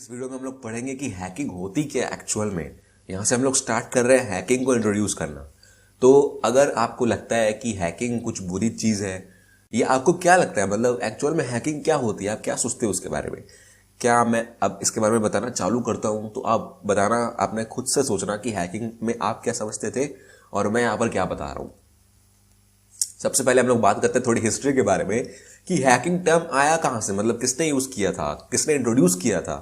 इस वीडियो में हम लोग पढ़ेंगे कि हैकिंग होती क्या है एक्चुअल में। यहाँ से हम लोग स्टार्ट कर रहे हैं हैकिंग को इंट्रोड्यूस करना। तो अगर आपको लगता है कि हैकिंग कुछ बुरी चीज़ है, ये आपको क्या लगता है, मतलब एक्चुअल में हैकिंग क्या होती है, आप क्या सोचते हो उसके बारे में? क्या मैं अब इसके बारे में बताना चालू करता हूँ तो आप बताना, आपने खुद से सोचना कि हैकिंग में आप क्या समझते थे और मैं यहाँ पर क्या बता रहा हूँ। सबसे पहले हम लोग बात करते हैं थोड़ी हिस्ट्री के बारे में कि हैकिंग टर्म आया कहाँ से, मतलब किसने यूज़ किया था, किसने इंट्रोड्यूस किया था।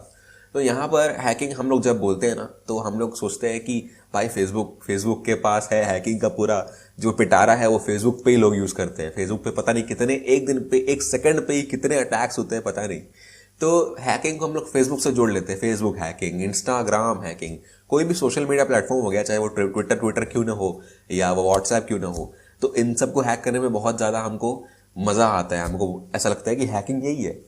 तो यहाँ पर हैकिंग हम लोग जब बोलते हैं ना, तो हम लोग सोचते हैं कि भाई फेसबुक के पास है हैकिंग का पूरा जो पिटारा है, वो फेसबुक पे ही लोग यूज़ करते हैं। फेसबुक पे पता नहीं कितने, एक दिन पे, एक सेकंड पे ही कितने अटैक्स होते हैं पता नहीं। तो हैकिंग को हम लोग फेसबुक से जोड़ लेते हैं। फेसबुक हैकिंग, इंस्टाग्राम हैकिंग, कोई भी सोशल मीडिया प्लेटफॉर्म हो गया, चाहे वो ट्विटर क्यों ना हो या वो व्हाट्सएप क्यों ना हो, तो इन सबको हैक करने में बहुत ज़्यादा हमको मज़ा आता है। हमको ऐसा लगता है कि हैकिंग यही है।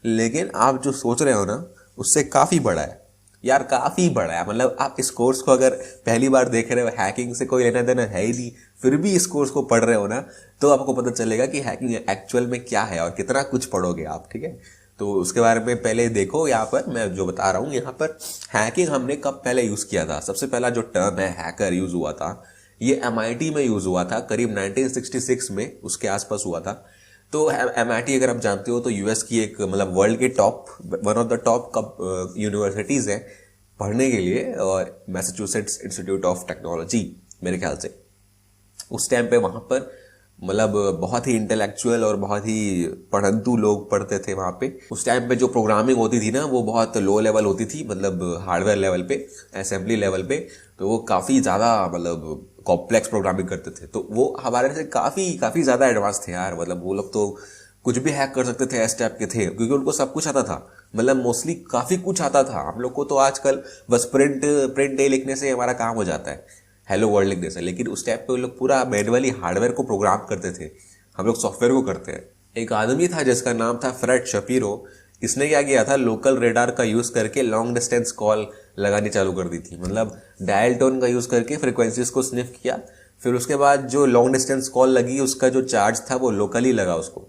लेकिन आप जो सोच रहे हो ना, उससे काफ़ी बड़ा है यार, काफ़ी बड़ा है। मतलब आप इस कोर्स को अगर पहली बार देख रहे हो, हैकिंग से कोई लेना देना है ही नहीं, फिर भी इस कोर्स को पढ़ रहे हो ना, तो आपको पता चलेगा कि हैकिंग एक्चुअल में क्या है और कितना कुछ पढ़ोगे आप। ठीक है, तो उसके बारे में पहले देखो। यहाँ पर मैं जो बता रहा हूँ, यहाँ पर हैकिंग हमने कब पहले यूज़ किया था। सबसे पहला जो टर्म है हैकर यूज़ हुआ था, ये MIT में यूज़ हुआ था, करीब 1966 में, उसके आसपास हुआ था। तो MIT अगर आप जानते हो तो यूएस की एक, मतलब वर्ल्ड के top, one of the top universities है पढ़ने के लिए, और मैसाचुसेट्स इंस्टीट्यूट ऑफ टेक्नोलॉजी मेरे ख्याल से। उस टाइम पे वहाँ पर मतलब बहुत ही इंटेलेक्चुअल और बहुत ही पढ़ंतु लोग पढ़ते थे वहाँ पे। उस टाइम पे जो प्रोग्रामिंग होती थी ना, वो बहुत लो लेवल होती थी, मतलब हार्डवेयर लेवल पे, असेंबली लेवल पे। तो वो काफ़ी ज़्यादा मतलब कॉम्प्लेक्स प्रोग्रामिंग करते थे। तो वो हमारे से काफ़ी ज़्यादा एडवांस थे यार। मतलब वो लोग तो कुछ भी हैक कर सकते थे, ऐसे टाइप के थे, क्योंकि उनको सब कुछ आता था। मतलब मोस्टली काफ़ी कुछ आता था। हम लोग को तो आजकल बस प्रिंट ए लिखने से हमारा काम हो जाता है, हेलो वर्ल्ड लिखने से। लेकिन उस टाइप पे वो लोग पूरा मैनुअली हार्डवेयर को प्रोग्राम करते थे, हम लोग सॉफ्टवेयर को करते हैं। एक आदमी था जिसका नाम था फ्रेड शपीरो। इसने क्या किया था, लोकल रेडार का यूज़ करके लॉन्ग डिस्टेंस कॉल लगानी चालू कर दी थी। मतलब डायल टोन का यूज़ करके फ्रिक्वेंसीज को स्निफ किया। फिर उसके बाद जो लॉन्ग डिस्टेंस कॉल लगी, उसका जो चार्ज था वो लोकली लगा उसको।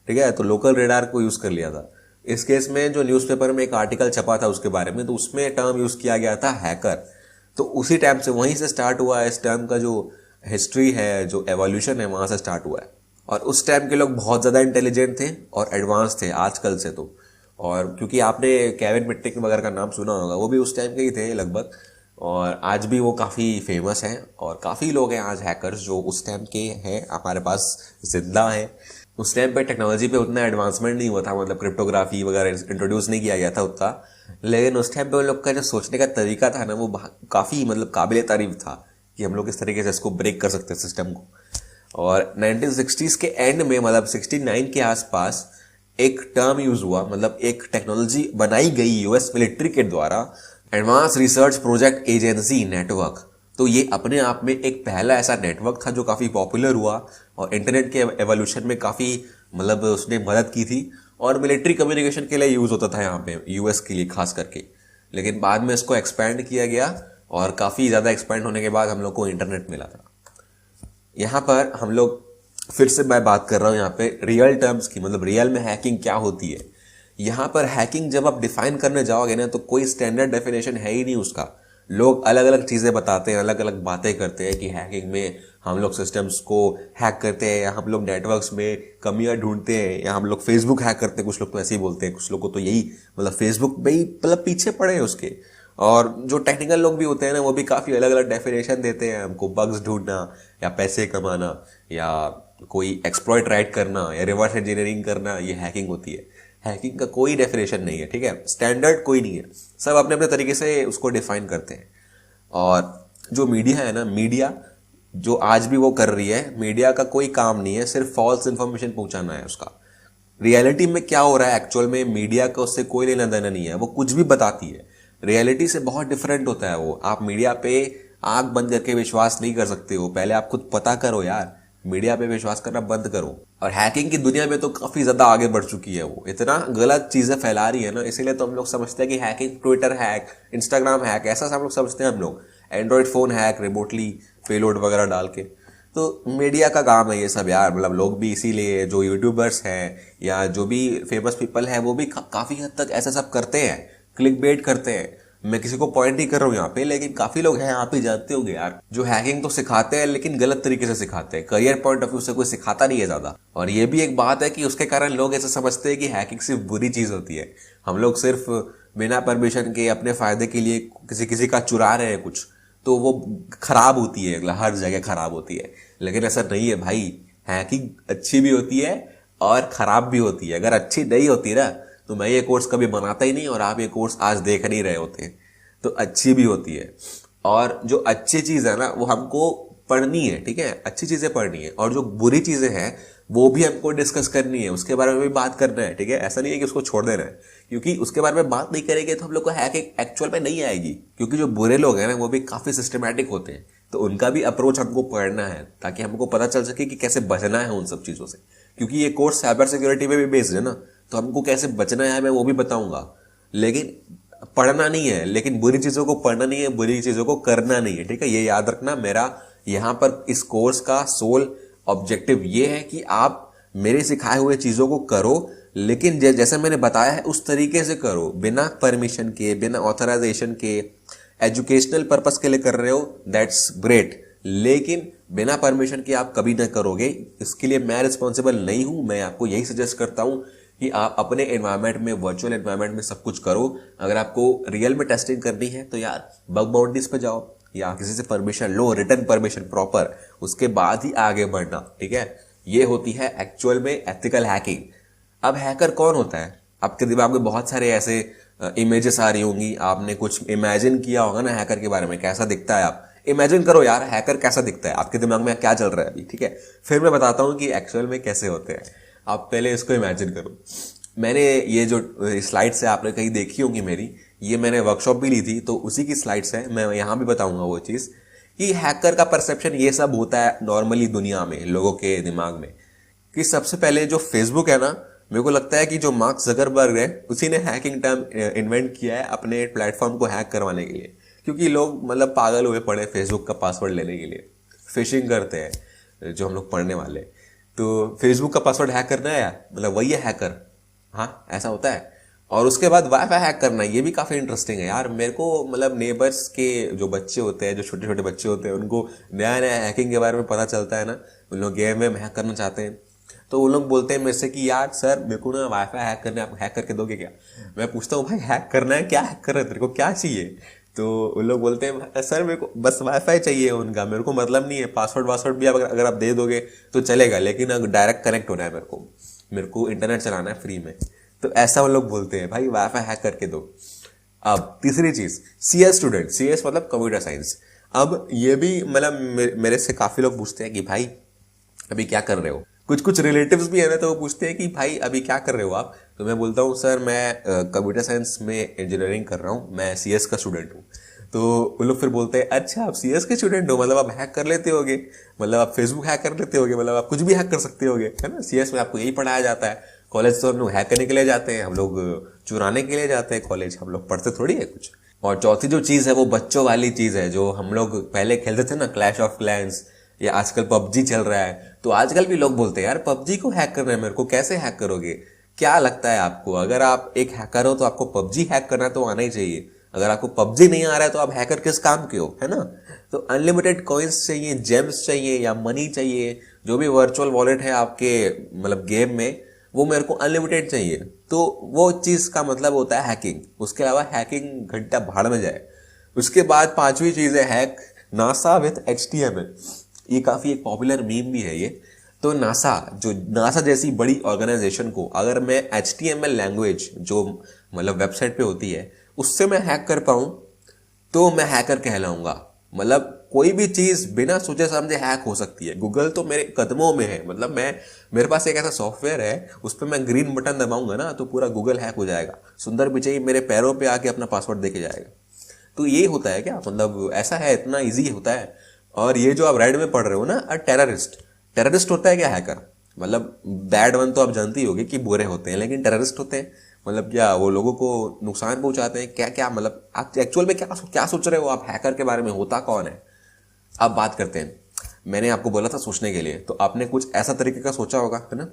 ठीक है, तो लोकल रेडार को यूज़ कर लिया था। इस केस में जो न्यूज़पेपर में एक आर्टिकल छपा था उसके बारे में, तो उसमें टर्म यूज़ किया गया था हैकर। तो उसी टाइम से, वहीं से स्टार्ट हुआ है इस टर्म का जो हिस्ट्री है, जो एवोल्यूशन है, वहाँ से स्टार्ट हुआ है। और उस टाइम के लोग बहुत ज़्यादा इंटेलिजेंट थे और एडवांस थे आजकल से तो। और क्योंकि आपने केविन मिट्टिक वगैरह का नाम सुना होगा, वो भी उस टाइम के ही थे लगभग, और आज भी वो काफ़ी फेमस हैं। और काफ़ी लोग हैं आज हैकर्स जो उस टाइम के हैं, हमारे पास जिंदा हैं। उस टाइम पे टेक्नोलॉजी पे उतना एडवांसमेंट नहीं हुआ था, मतलब क्रिप्टोग्राफी वगैरह इंट्रोड्यूस नहीं किया गया था उतना। लेकिन उस टाइम पे उन लोग का जो सोचने का तरीका था ना, वो काफ़ी मतलब काबिल तारीफ था कि हम लोग इस तरीके से इसको ब्रेक कर सकते हैं सिस्टम को। और 1960s के एंड में, मतलब 69 के आसपास एक टर्म यूज हुआ, मतलब एक टेक्नोलॉजी बनाई गई यूएस मिलिट्री के द्वारा, advance research project agency network. तो ये अपने आप में एक पहला ऐसा नेटवर्क था जो काफ़ी पॉपुलर हुआ और इंटरनेट के एवोल्यूशन में काफ़ी मतलब उसने मदद की थी, और मिलिट्री कम्युनिकेशन के लिए यूज़ होता था यहाँ पे, यूएस के लिए खास करके। लेकिन बाद में इसको एक्सपैंड किया गया, और काफ़ी ज़्यादा एक्सपैंड होने के बाद हम लोग को इंटरनेट मिला था। यहाँ पर हम लोग फिर से मैं बात कर रहा हूँ यहाँ पे रियल टर्म्स की, मतलब रियल में हैकिंग क्या होती है। यहाँ पर हैकिंग जब आप डिफाइन करने जाओगे ना, तो कोई स्टैंडर्ड डेफिनेशन है ही नहीं उसका। लोग अलग अलग चीज़ें बताते हैं, अलग अलग बातें करते हैं कि हैकिंग में हम लोग सिस्टम्स को हैक करते हैं, या हम लोग नेटवर्क्स में कमियां ढूंढते हैं, या हम लोग फेसबुक हैक करते हैं। कुछ लोग तो ऐसे ही बोलते हैं, कुछ लोग को तो यही, मतलब फेसबुक में ही मतलब पीछे पड़े हैं उसके। और जो टेक्निकल लोग भी होते हैं ना, वो भी काफ़ी अलग अलग डेफिनेशन देते हैं हमको। बग्स ढूंढना, या पैसे कमाना, या कोई एक्सप्लॉइट राइट करना, या रिवर्स इंजीनियरिंग करना, ये हैकिंग होती है। हैकिंग का कोई डेफिनेशन नहीं है, ठीक है, स्टैंडर्ड कोई नहीं है। सब अपने अपने तरीके से उसको डिफाइन करते हैं। और जो मीडिया है ना, मीडिया जो आज भी वो कर रही है, मीडिया का कोई काम नहीं है सिर्फ फॉल्स इन्फॉर्मेशन पहुंचाना है उसका। रियलिटी में क्या हो रहा है एक्चुअल में, मीडिया का उससे कोई लेना देना नहीं है। वो कुछ भी बताती है, रियलिटी से बहुत डिफरेंट होता है वो। आप मीडिया पे आंख बंद करके विश्वास नहीं कर सकते हो, पहले आप खुद पता करो यार, मीडिया पे विश्वास करना बंद करो। और हैकिंग की दुनिया में तो काफी ज्यादा आगे बढ़ चुकी है, वो इतना गलत चीजें फैला रही है ना, इसीलिए तो हम लोग समझते हैं कि hacking, Twitter hack, Instagram hack, ऐसा हम लोग समझते हैं। हम लोग Android phone hack remotely payload वगैरह डाल के, तो मीडिया का काम है ये सब यार। मतलब लोग भी इसीलिए, जो यूट्यूबर्स हैं या जो भी फेमस पीपल हैं, वो भी काफी हद तक ऐसा सब करते हैं क्लिक बेट करते हैं। मैं किसी को पॉइंट नहीं कर रहा हूँ यहाँ पे, लेकिन काफी लोग हैं, आप ही जानते होंगे यार, जो हैकिंग तो सिखाते हैं लेकिन गलत तरीके से सिखाते हैं। करियर पॉइंट ऑफ व्यू से कोई सिखाता नहीं है ज्यादा। और ये भी एक बात है कि उसके कारण लोग ऐसा समझते हैं कि हैकिंग सिर्फ बुरी चीज होती है, हम लोग सिर्फ बिना परमिशन के अपने फायदे के लिए किसी किसी का चुरा रहे हैं कुछ, तो वो खराब होती है, हर जगह खराब होती है। लेकिन ऐसा नहीं है भाई, हैकिंग अच्छी भी होती है और खराब भी होती है। अगर अच्छी नहीं होती ना तो मैं ये कोर्स कभी बनाता ही नहीं और आप ये कोर्स आज देख नहीं रहे होते। तो अच्छी भी होती है, और जो अच्छी चीज है ना वो हमको पढ़नी है, ठीक है, अच्छी चीजें पढ़नी है, और जो बुरी चीजें हैं वो भी हमको डिस्कस करनी है, उसके बारे में भी बात करना है, ठीक है। ऐसा नहीं है कि उसको छोड़ देना है, क्योंकि उसके बारे में बात नहीं करेंगे तो हम लोग को हैकिंग एक्चुअल में नहीं आएगी। क्योंकि जो बुरे लोग हैं ना वो भी काफी सिस्टमैटिक होते हैं, तो उनका भी अप्रोच हमको पढ़ना है ताकि हमको पता चल सके कि कैसे बचना है उन सब चीजों से। क्योंकि ये कोर्स साइबर सिक्योरिटी पे भी बेस्ड है ना, तो हमको कैसे बचना है मैं वो भी बताऊंगा। लेकिन पढ़ना नहीं है, लेकिन बुरी चीजों को पढ़ना नहीं है, बुरी चीजों को करना नहीं है, ठीक है। ये याद रखना, मेरा यहाँ पर इस कोर्स का सोल ऑब्जेक्टिव ये है कि आप मेरे सिखाए हुए चीजों को करो, लेकिन जैसे मैंने बताया है उस तरीके से करो, बिना परमिशन के, बिना ऑथराइजेशन के। एजुकेशनल पर्पस के लिए कर रहे हो, दैट्स ग्रेट, लेकिन बिना परमिशन के आप कभी ना करोगे। इसके लिए मैं रिस्पॉन्सिबल नहीं हूं। मैं आपको यही सजेस्ट करता हूं कि आप अपने एनवायरनमेंट में, वर्चुअल एनवायरनमेंट में सब कुछ करो। अगर आपको रियल में टेस्टिंग करनी है तो यार बग बाउंड्रीज पे जाओ, या किसी से परमिशन लो, रिटर्न परमिशन प्रॉपर, उसके बाद ही आगे बढ़ना, ठीक है। ये होती है एक्चुअल में एथिकल हैकिंग। अब हैकर कौन होता है? आपके दिमाग में बहुत सारे ऐसे इमेजेस आ रही होंगी, आपने कुछ इमेजिन किया होगा ना हैकर के बारे में, कैसा दिखता है। आप इमेजिन करो यार हैकर कैसा दिखता है, आपके दिमाग में क्या चल रहा है अभी, ठीक है। फिर मैं बताता हूं कि एक्चुअल में कैसे होते हैं। आप पहले इसको इमेजिन करो। मैंने ये जो स्लाइड्स है आपने कहीं देखी होंगी मेरी, ये मैंने वर्कशॉप भी ली थी तो उसी की स्लाइड्स है, मैं यहां भी बताऊंगा वो चीज कि हैकर का परसेप्शन ये सब होता है नॉर्मली दुनिया में, लोगों के दिमाग में। कि सबसे पहले जो फेसबुक है ना, मेरे को लगता है कि जो मार्क जकरबर्ग है उसी ने हैकिंग टर्म इन्वेंट किया है अपने प्लेटफॉर्म को हैक करवाने के लिए। क्योंकि लोग मतलब पागल हुए पड़े फेसबुक का पासवर्ड लेने के लिए, फिशिंग करते हैं जो हम लोग पढ़ने वाले। तो फेसबुक का पासवर्ड हैक करना है यार, मतलब वही है हैकर, हाँ ऐसा होता है। और उसके बाद वाईफाई हैक करना, ये भी काफी इंटरेस्टिंग है यार। मेरे को मतलब नेबर्स के जो बच्चे होते हैं, जो छोटे छोटे बच्चे होते हैं, उनको नया नया हैकिंग के बारे में पता चलता है ना, उन लोग गेम में हैक करना चाहते हैं, तो उन लोग बोलते हैं मेरे से कि यार सर मेरे को ना वाईफाई हैक करना है, आप हैक करके दोगे क्या? मैं पूछता हूँ भाई हैक करना है, क्या हैक कर रहे हैं, तेरे को क्या चाहिए? तो उन लोग बोलते हैं सर मेरे को बस वाईफाई चाहिए उनका, मेरे को मतलब नहीं है, पासवर्ड वासवर्ड भी अगर आप दे दोगे तो चलेगा, लेकिन अगर डायरेक्ट कनेक्ट होना है मेरे को इंटरनेट चलाना है फ्री में। तो ऐसा वो लोग बोलते हैं, भाई वाईफाई हैक करके दो। अब तीसरी चीज, सीएस स्टूडेंट, सीएस मतलब कंप्यूटर साइंस। अब ये भी मतलब मेरे से काफी लोग पूछते हैं कि भाई अभी क्या कर रहे हो। कुछ कुछ रिलेटिव्स भी है ना, तो वो पूछते हैं कि भाई अभी क्या कर रहे हो आप। तो मैं बोलता हूँ सर मैं कंप्यूटर साइंस में इंजीनियरिंग कर रहा हूँ, मैं सीएस का स्टूडेंट हूँ। तो वो लोग फिर बोलते हैं अच्छा आप सीएस के स्टूडेंट हो, मतलब आप हैक कर लेते होगे, मतलब आप फेसबुक हैक कर लेते होगे, मतलब आप कुछ भी हैक कर सकते होगे, है ना। सीएस में आपको यही पढ़ाया जाता है। कॉलेज तो हम लोग हैक करने के लिए जाते हैं, हम लोग चुराने के लिए जाते हैं कॉलेज, हम लोग पढ़ते थोड़ी है कुछ। और चौथी जो चीज है वो बच्चों वाली चीज है, जो हम लोग पहले खेलते थे ना, क्लैश ऑफ क्लैंस, या आजकल पबजी चल रहा है। तो आजकल भी लोग बोलते हैं यार पबजी को हैक करना है मेरे को, कैसे हैक करोगे? क्या लगता है आपको, अगर आप एक हैकर हो तो आपको पबजी हैक करना तो आना ही चाहिए। अगर आपको पबजी नहीं आ रहा है तो आप हैकर किस काम के हो, है ना। तो अनलिमिटेड कॉइन्स चाहिए, जेम्स चाहिए या मनी चाहिए, जो भी वर्चुअल वॉलेट है आपके मतलब गेम में, वो मेरे को अनलिमिटेड चाहिए। तो वो चीज का मतलब होता है हैकिंग। उसके अलावा हैकिंग घंटा भाड़ में जाए। उसके बाद पांचवी चीज है हैक नासा विथ HTML। ये काफी एक पॉपुलर मीम भी है ये। तो नासा जैसी बड़ी ऑर्गेनाइजेशन को अगर मैं HTML लैंग्वेज जो मतलब वेबसाइट पे होती है उससे मैं हैक कर पाऊं तो मैं हैकर कहलाऊंगा। मतलब कोई भी चीज बिना सोचे समझे हैक हो सकती है। गूगल तो मेरे कदमों में है, मतलब मेरे पास एक ऐसा सॉफ्टवेयर है उस पर मैं ग्रीन बटन दबाऊंगा ना तो पूरा गूगल हैक हो जाएगा। सुंदर पिचाई मेरे पैरों पे आके अपना पासवर्ड देके जाएगा। तो ये होता है क्या, मतलब ऐसा है, इतना ईजी होता है। और ये जो आप रेड में पढ़ रहे हो ना, टेररिस्ट होता है क्या हैकर? मतलब बैड वन तो आप जानती होगी कि बुरे होते हैं, लेकिन टेररिस्ट होते हैं मतलब क्या, वो लोगों को नुकसान पहुंचाते हैं क्या? क्या मतलब आप एक्चुअल में क्या सोच रहे हो आप हैकर के बारे में, होता कौन है? अब बात करते हैं। मैंने आपको बोला था सोचने के लिए, तो आपने कुछ ऐसा तरीके का सोचा होगा, है ना।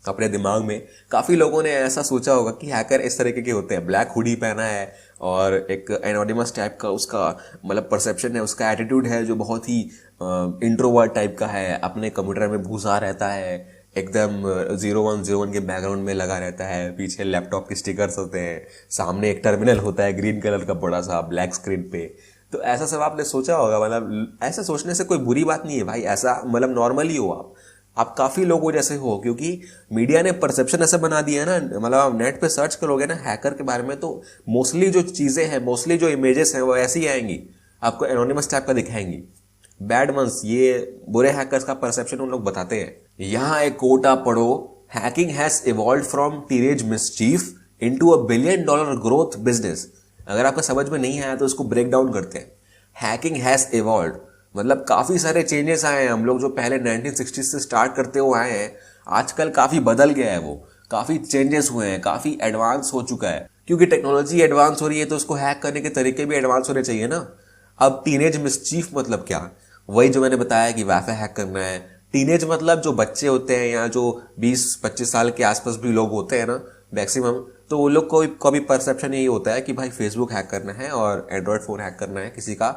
अपने दिमाग में काफ़ी लोगों ने ऐसा सोचा होगा कि हैकर इस तरीके के होते हैं, ब्लैक हुडी पहना है और एक एनोनिमस टाइप का उसका मतलब परसेप्शन है, उसका एटीट्यूड है जो बहुत ही इंट्रोवर्ट टाइप का है, अपने कंप्यूटर में घुसा रहता है, एकदम 0101 के बैकग्राउंड में लगा रहता है, पीछे लैपटॉप के स्टिकर्स होते हैं, सामने एक टर्मिनल होता है ग्रीन कलर का बड़ा सा ब्लैक स्क्रीन पे। तो ऐसा सब आपने सोचा होगा, मतलब ऐसा सोचने से कोई बुरी बात नहीं है भाई, ऐसा मतलब नॉर्मली हो आप काफ़ी लोगों जैसे हो, क्योंकि मीडिया ने परसेप्शन ऐसा बना दिया है ना, मतलब आप नेट पे सर्च करोगे ना हैकर के बारे में तो मोस्टली जो चीज़ें हैं, मोस्टली जो इमेजेस हैं वो ऐसी ही आएंगी, आपको एनोनिमस टाइप का दिखाएंगी। बैड वंस, ये बुरे हैकर्स का परसेप्शन उन लोग बताते हैं। यहाँ एक कोट आप पढ़ो, hacking has evolved from teenage mischief into $1 billion growth business. अगर आपका समझ में नहीं आया तो इसको ब्रेक डाउन करते हैं। हैकिंग हैज इवॉल्व्ड मतलब काफ़ी सारे चेंजेस आए हैं, हम लोग जो पहले 1960 से स्टार्ट करते हुए आए हैं आजकल काफ़ी बदल गया है, वो काफ़ी चेंजेस हुए हैं, काफ़ी एडवांस हो चुका है, क्योंकि टेक्नोलॉजी एडवांस हो रही है तो उसको हैक करने के तरीके भी एडवांस होने चाहिए ना। अब टीनेज मिसचीफ मतलब क्या, वही जो मैंने बताया कि वाईफाई हैक करना है। टीनेज मतलब जो बच्चे होते हैं या जो 20-25 साल के आसपास भी लोग होते हैं ना मैक्सिमम, तो वो लोग को भी परसेप्शन यही होता है कि भाई फेसबुक हैक करना है और एंड्रॉयड फ़ोन हैक करना है, किसी का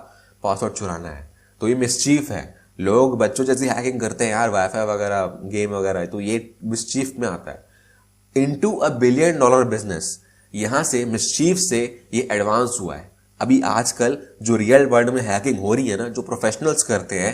पासवर्ड चुराना है। तो ये मिसचीफ है, लोग बच्चों जैसी हैकिंग करते हैं यार, वाईफाई वगैरह गेम वगैरह, तो ये मिसचीफ में आता है। इनटू $1 बिलियन बिजनेस, यहाँ से मिसचीफ से ये एडवांस हुआ है। अभी आजकल जो रियल वर्ल्ड में हैकिंग हो रही है ना, जो प्रोफेशनल्स करते हैं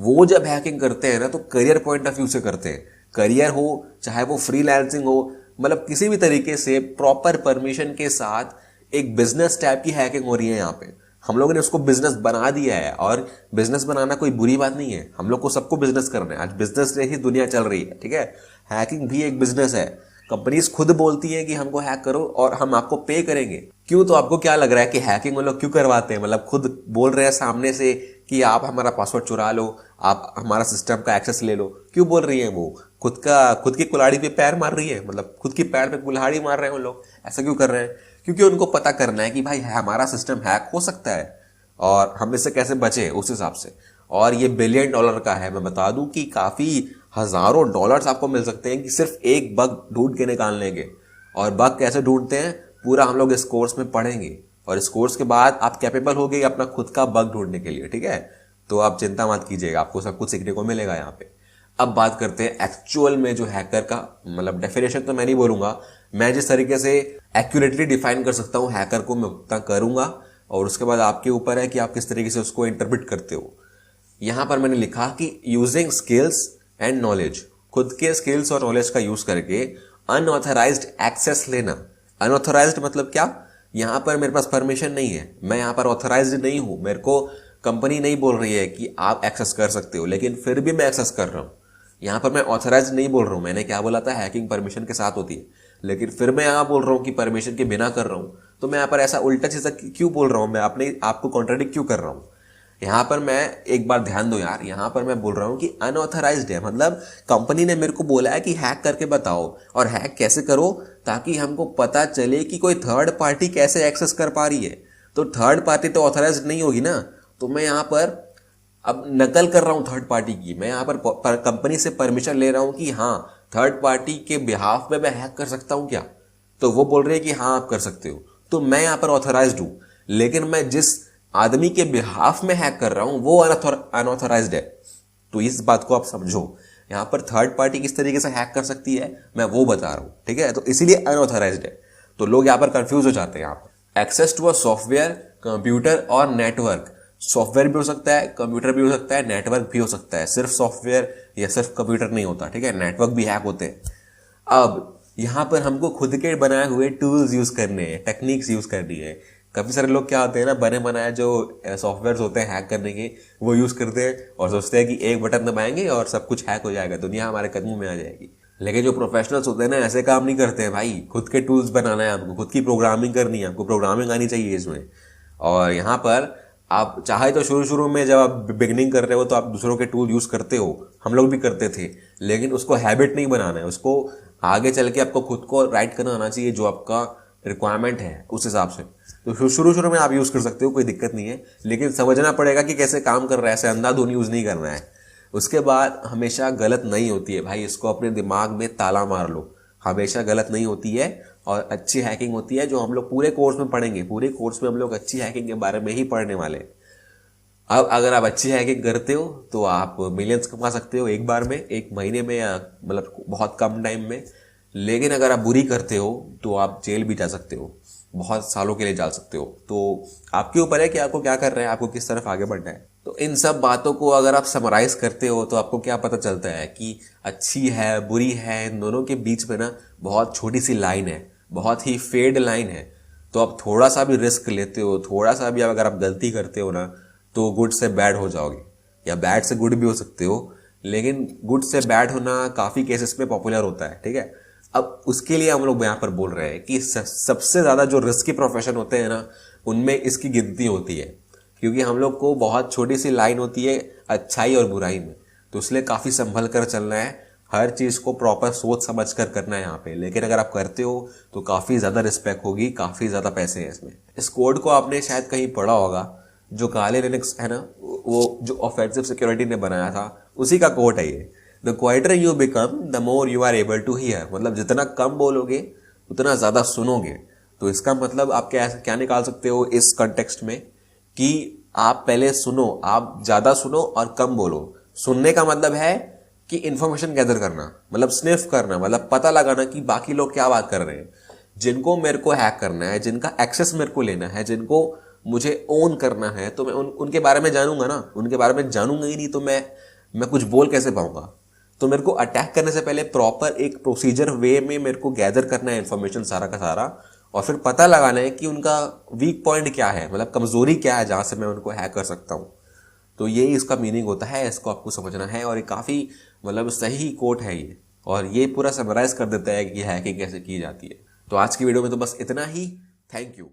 वो जब हैकिंग करते हैं ना तो करियर पॉइंट ऑफ व्यू से करते हैं। करियर हो चाहे वो फ्रीलांसिंग हो, मतलब किसी भी तरीके से प्रॉपर परमिशन के साथ एक बिजनेस टाइप की हैकिंग हो रही है। यहाँ पे हम लोगों ने उसको बिजनेस बना दिया है, और बिजनेस बनाना कोई बुरी बात नहीं है, हम लोग को सबको बिजनेस करना है। आज बिजनेस से ही दुनिया चल रही है, ठीक है। हैकिंग भी एक बिजनेस है, कंपनीज खुद बोलती है कि हमको हैक करो और हम आपको पे करेंगे। क्यों, तो आपको क्या लग रहा है कि हैकिंग वो लोग क्यों करवाते हैं, मतलब खुद बोल रहे हैं सामने से कि आप हमारा पासवर्ड चुरा लो, आप हमारा सिस्टम का एक्सेस ले लो। क्यों बोल रही है वो, खुद की कुल्हाड़ी पे पैर मार रही है, मतलब खुद की पैर पे कुल्हाड़ी मार रहे हैं वो लोग। ऐसा क्यों कर रहे हैं, क्योंकि उनको पता करना है कि भाई हमारा सिस्टम हैक हो सकता है और हम इससे कैसे बचे उस हिसाब से। और ये $1 बिलियन का है। मैं बता दूं कि काफ़ी हज़ारों डॉलर्स आपको मिल सकते हैं कि सिर्फ एक बग ढूंढ के निकालने के। और बग कैसे ढूंढते हैं पूरा हम लोग इस कोर्स में पढ़ेंगे, और इस कोर्स के बाद आप कैपेबल हो गए अपना खुद का बग ढूंढने के लिए, ठीक है। तो आप चिंता मत कीजिएगा, आपको सब कुछ सीखने को मिलेगा यहाँ पे। अब बात करते हैं एक्चुअल में जो हैकर का, मतलब डेफिनेशन तो मैं नहीं बोलूंगा, मैं जिस तरीके से एक्यूरेटली डिफाइन कर सकता हूँ हैकर को मैं उतना करूंगा, और उसके बाद आपके ऊपर है कि आप किस तरीके से उसको इंटरप्रेट करते हो। यहाँ पर मैंने लिखा कि यूजिंग स्किल्स एंड नॉलेज, खुद के स्किल्स और नॉलेज का यूज करके अनऑथराइज्ड एक्सेस लेना। अनऑथराइज्ड मतलब क्या, यहाँ पर मेरे पास परमिशन नहीं है, मैं यहाँ पर ऑथराइज्ड नहीं हूँ, मेरे को कंपनी नहीं बोल रही है कि आप एक्सेस कर सकते हो, लेकिन फिर भी मैं एक्सेस कर रहा हूँ। यहाँ पर मैं ऑथराइज्ड नहीं बोल रहा हूँ, मैंने क्या बोला था, हैकिंग परमिशन के साथ होती है, लेकिन फिर मैं यहाँ बोल रहा हूँ कि परमिशन के बिना कर रहा हूँ। तो मैं यहाँ पर ऐसा उल्टा चीज़ क्यों बोल रहा हूँ, मैं अपने आपको कॉन्ट्राडिक्ट क्यों कर रहा हूँ। यहाँ पर मैं एक बार ध्यान दो यार, यहाँ पर मैं बोल रहा हूँ कि अनऑथराइज्ड है, मतलब कंपनी ने मेरे को बोला है कि हैक करके बताओ, और हैक कैसे करो ताकि हमको पता चले कि कोई थर्ड पार्टी कैसे एक्सेस कर पा रही है। तो थर्ड पार्टी तो ऑथराइज्ड नहीं होगी ना, तो मैं यहाँ पर अब नकल कर रहा हूँ थर्ड पार्टी की। मैं यहाँ पर कंपनी से परमिशन ले रहा हूँ कि हाँ थर्ड पार्टी के बिहाफ में मैं हैक कर सकता हूँ क्या, तो वो बोल रहे हैं कि हाँ आप कर सकते हो, तो मैं यहाँ पर ऑथराइज्ड हूँ। लेकिन मैं जिस आदमी के बिहाफ में हैक कर रहा हूँ वो अनऑथराइज्ड है। तो इस बात को आप समझो, यहाँ पर थर्ड पार्टी किस तरीके से हैक कर सकती है मैं वो बता रहा हूँ, ठीक है। तो इसीलिए अनऑथराइज्ड है, तो लोग यहाँ पर कंफ्यूज हो जाते हैं। यहाँ पर access to a software, computer और नेटवर्क, सॉफ्टवेयर भी हो सकता है, कंप्यूटर भी हो सकता है, नेटवर्क भी हो सकता है, सिर्फ सॉफ्टवेयर या सिर्फ कंप्यूटर नहीं होता, ठीक है, नेटवर्क भी हैक होते हैं। अब यहाँ पर हमको खुद के बनाए हुए टूल्स यूज करने हैं, टेक्निक्स यूज करनी है। काफ़ी सारे लोग क्या होते हैं ना, बने बनाए जो सॉफ्टवेयर होते हैं हैक करने के, वो यूज़ करते हैं और सोचते हैं कि एक बटन दबाएंगे और सब कुछ हैक हो जाएगा, दुनिया हमारे कदमों में आ जाएगी। लेकिन जो प्रोफेशनल्स होते हैं ना, ऐसे काम नहीं करते हैं भाई। खुद के टूल्स बनाना है आपको, खुद की प्रोग्रामिंग करनी है आपको, प्रोग्रामिंग आनी चाहिए इसमें। और यहाँ पर आप चाहे तो शुरू में जब आप बिगनिंग कर रहे हो तो आप दूसरों के टूल यूज़ करते हो, हम लोग भी करते थे, लेकिन उसको हैबिट नहीं बनाना है, उसको आगे चल के आपको खुद को राइट करना आना चाहिए जो आपका रिक्वायरमेंट है उस हिसाब से। तो शुरू में आप यूज़ कर सकते हो, कोई दिक्कत नहीं है, लेकिन समझना पड़ेगा कि कैसे काम कर रहा है, ऐसे अंधाधुन यूज़ नहीं करना है। उसके बाद हमेशा गलत नहीं होती है भाई, इसको अपने दिमाग में ताला मार लो, हमेशा गलत नहीं होती है और अच्छी हैकिंग होती है, जो हम लोग पूरे कोर्स में पढ़ेंगे। पूरे कोर्स में हम लोग अच्छी हैकिंग के बारे में ही पढ़ने वाले हैं। अब अगर आप अच्छी हैकिंग करते हो तो आप मिलियंस कमा सकते हो एक बार में, एक महीने में, या मतलब बहुत कम टाइम में। लेकिन अगर आप बुरी करते हो तो आप जेल भी जा सकते हो, बहुत सालों के लिए जा सकते हो। तो आपके ऊपर है कि आपको क्या कर रहे हैं, आपको किस तरफ आगे बढ़ना है। तो इन सब बातों को अगर आप समराइज करते हो तो आपको क्या पता चलता है कि अच्छी है बुरी है, इन दोनों के बीच में ना बहुत छोटी सी लाइन है, बहुत ही फेड लाइन है। तो आप थोड़ा सा भी रिस्क लेते हो, थोड़ा सा भी अगर आप गलती करते हो ना, तो गुड से बैड हो जाओगे, या बैड से गुड भी हो सकते हो। लेकिन गुड से बैड होना काफ़ी केसेस में पॉपुलर होता है, ठीक है। अब उसके लिए हम लोग यहाँ पर बोल रहे हैं कि सबसे ज़्यादा जो रिस्की प्रोफेशन होते हैं ना, उनमें इसकी गिनती होती है, क्योंकि हम लोग को बहुत छोटी सी लाइन होती है अच्छाई और बुराई में। तो इसलिए काफ़ी संभल कर चलना है, हर चीज़ को प्रॉपर सोच समझ कर करना है यहाँ पे। लेकिन अगर आप करते हो तो काफ़ी ज़्यादा रिस्पेक्ट होगी, काफ़ी ज़्यादा पैसे हैं इसमें। इस कोड को आपने शायद कहीं पढ़ा होगा, जो काले लिनक्स है ना, वो जो ऑफेंसिव सिक्योरिटी ने बनाया था, उसी का कोड है ये। The quieter you become the more you are able to hear. मतलब जितना कम बोलोगे उतना ज़्यादा सुनोगे। तो इसका मतलब आप क्या निकाल सकते हो इस कंटेक्स्ट में, कि आप पहले सुनो, आप ज़्यादा सुनो और कम बोलो। सुनने का मतलब है कि इंफॉर्मेशन गैदर करना, मतलब स्निफ करना, मतलब पता लगाना कि बाकी लोग क्या बात कर रहे हैं। जिनको मेरे को हैक करना है, जिनका एक्सेस मेरे को लेना है, जिनको मुझे ओन करना है, तो मैं उनके बारे में जानूंगा ना। उनके बारे में जानूंगा ही नहीं तो मैं कुछ बोल कैसे पाऊंगा। तो मेरे को अटैक करने से पहले प्रॉपर एक प्रोसीजर वे में मेरे को गैदर करना है इन्फॉर्मेशन सारा का सारा, और फिर पता लगाना है कि उनका वीक पॉइंट क्या है, मतलब कमजोरी क्या है, जहां से मैं उनको हैक कर सकता हूँ। तो ये इसका मीनिंग होता है, इसको आपको समझना है। और ये काफ़ी मतलब सही कोट है ये, और ये पूरा समराइज कर देता है कि हैकिंग कैसे की जाती है। तो आज की वीडियो में तो बस इतना ही। Thank you.